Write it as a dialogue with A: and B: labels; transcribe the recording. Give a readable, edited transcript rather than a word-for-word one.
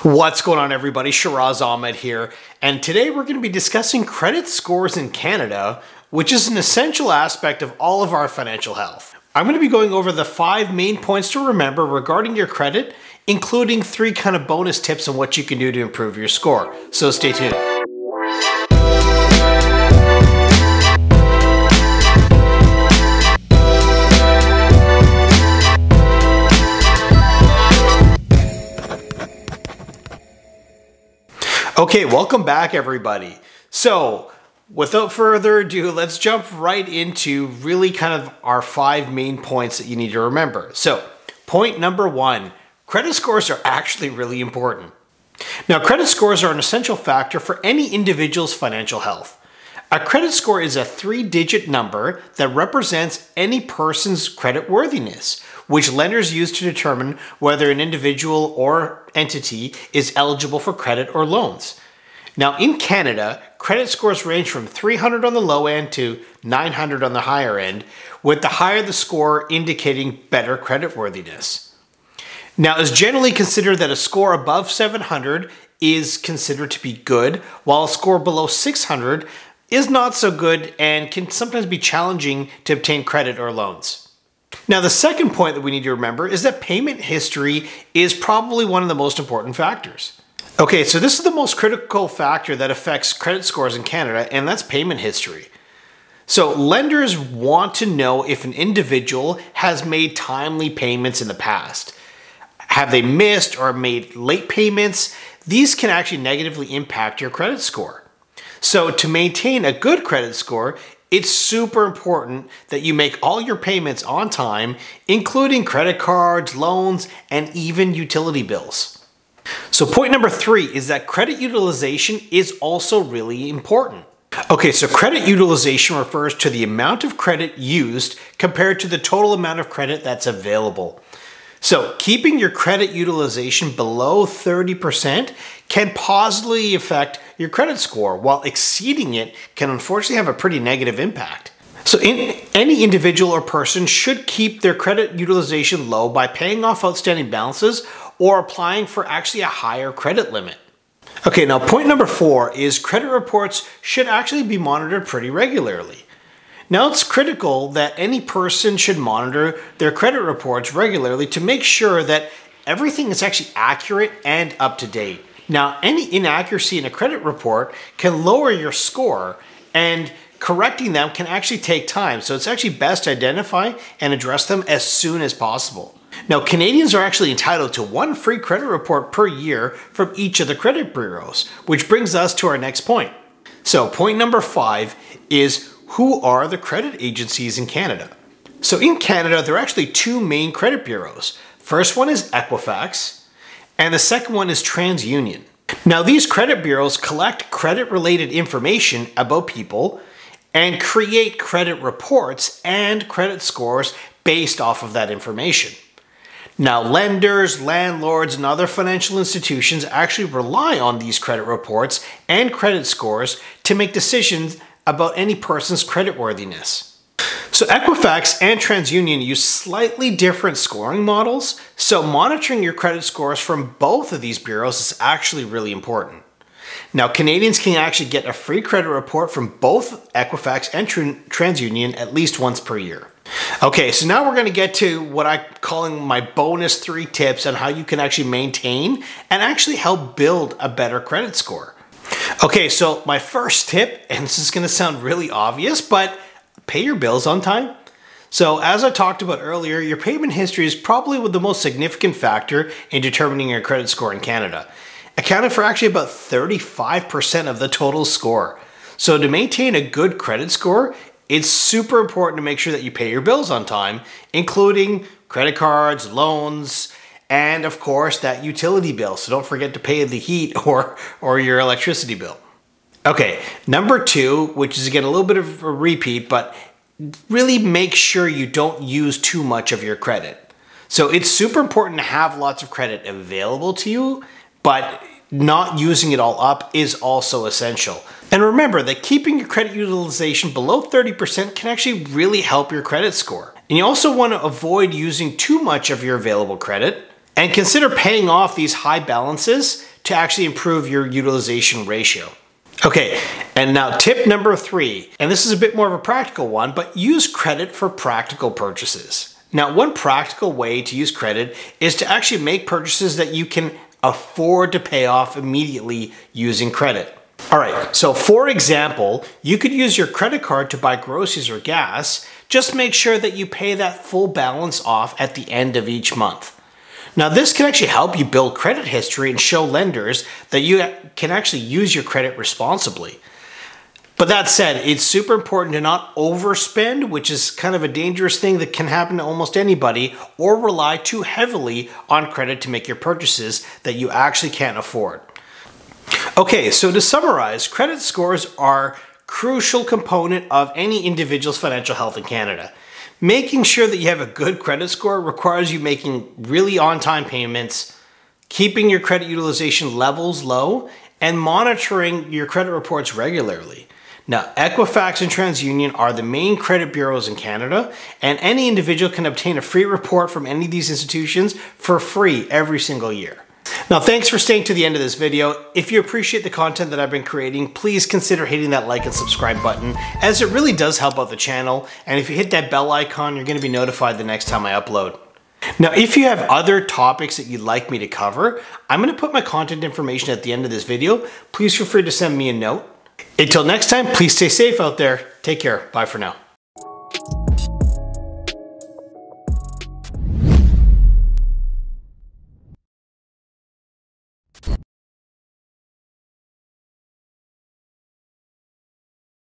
A: What's going on, everybody? Shiraz Ahmed here, and today we're going to be discussing credit scores in Canada, which is an essential aspect of all of our financial health. I'm going to be going over the 5 main points to remember regarding your credit, including 3 kind of bonus tips on what you can do to improve your score. So stay tuned. Okay, welcome back, everybody. So, without further ado, let's jump right into really kind of our 5 main points that you need to remember. So, point number 1, credit scores are actually really important. Now, credit scores are an essential factor for any individual's financial health. A credit score is a 3-digit number that represents any person's creditworthiness, which lenders use to determine whether an individual or entity is eligible for credit or loans. Now, in Canada, credit scores range from 300 on the low end to 900 on the higher end, with the higher the score indicating better creditworthiness. Now, it's generally considered that a score above 700 is considered to be good, while a score below 600 is not so good and can sometimes be challenging to obtain credit or loans. Now, the second point that we need to remember is that payment history is probably one of the most important factors. Okay, so this is the most critical factor that affects credit scores in Canada, and that's payment history. So lenders want to know if an individual has made timely payments in the past. Have they missed or made late payments? These can actually negatively impact your credit score. So to maintain a good credit score, it's super important that you make all your payments on time, including credit cards, loans, and even utility bills. So point number 3 is that credit utilization is also really important. Okay, so credit utilization refers to the amount of credit used compared to the total amount of credit that's available. So keeping your credit utilization below 30% can positively affect your credit score, while exceeding it can unfortunately have a pretty negative impact. So any individual or person should keep their credit utilization low by paying off outstanding balances or applying for actually a higher credit limit. Okay, now point number 4 is credit reports should actually be monitored pretty regularly. Now, it's critical that any person should monitor their credit reports regularly to make sure that everything is actually accurate and up to date. Now, any inaccuracy in a credit report can lower your score, and correcting them can actually take time. So it's actually best to identify and address them as soon as possible. Now, Canadians are actually entitled to 1 free credit report per year from each of the credit bureaus, which brings us to our next point. So point number 5 is, who are the credit agencies in Canada? So in Canada, there are actually 2 main credit bureaus. First one is Equifax, and the second one is TransUnion. Now, these credit bureaus collect credit-related information about people and create credit reports and credit scores based off of that information. Now, lenders, landlords, and other financial institutions actually rely on these credit reports and credit scores to make decisions about any person's creditworthiness. So Equifax and TransUnion use slightly different scoring models, so monitoring your credit scores from both of these bureaus is actually really important. Now, Canadians can actually get a free credit report from both Equifax and TransUnion at least once per year. Okay, so now we're going to get to what I'm calling my bonus 3 tips on how you can actually maintain and actually help build a better credit score. Okay, so my first tip, and this is going to sound really obvious, but pay your bills on time. So as I talked about earlier, your payment history is probably the most significant factor in determining your credit score in Canada, accounting for actually about 35% of the total score. So to maintain a good credit score, it's super important to make sure that you pay your bills on time, including credit cards, loans, and of course that utility bill. So don't forget to pay the heat or your electricity bill. Okay, number 2, which is again a little bit of a repeat, but really make sure you don't use too much of your credit. So it's super important to have lots of credit available to you, but not using it all up is also essential. And remember that keeping your credit utilization below 30% can actually really help your credit score. And you also want to avoid using too much of your available credit And consider paying off these high balances to actually improve your utilization ratio. Okay, and now tip number 3, and this is a bit more of a practical one, but use credit for practical purchases. Now, one practical way to use credit is to actually make purchases that you can afford to pay off immediately using credit. All right, so for example, you could use your credit card to buy groceries or gas. Just make sure that you pay that full balance off at the end of each month. Now, this can actually help you build credit history and show lenders that you can actually use your credit responsibly. But that said, it's super important to not overspend, which is kind of a dangerous thing that can happen to almost anybody, or rely too heavily on credit to make your purchases that you actually can't afford. Okay, so to summarize, credit scores are a crucial component of any individual's financial health in Canada. Making sure that you have a good credit score requires you making really on-time payments, keeping your credit utilization levels low, and monitoring your credit reports regularly. Now, Equifax and TransUnion are the main credit bureaus in Canada, and any individual can obtain a free report from any of these institutions for free every single year. Now, thanks for staying to the end of this video. If you appreciate the content that I've been creating, please consider hitting that like and subscribe button, as it really does help out the channel. And if you hit that bell icon, you're going to be notified the next time I upload. Now, if you have other topics that you'd like me to cover, I'm going to put my contact information at the end of this video. Please feel free to send me a note. Until next time, please stay safe out there. Take care. Bye for now.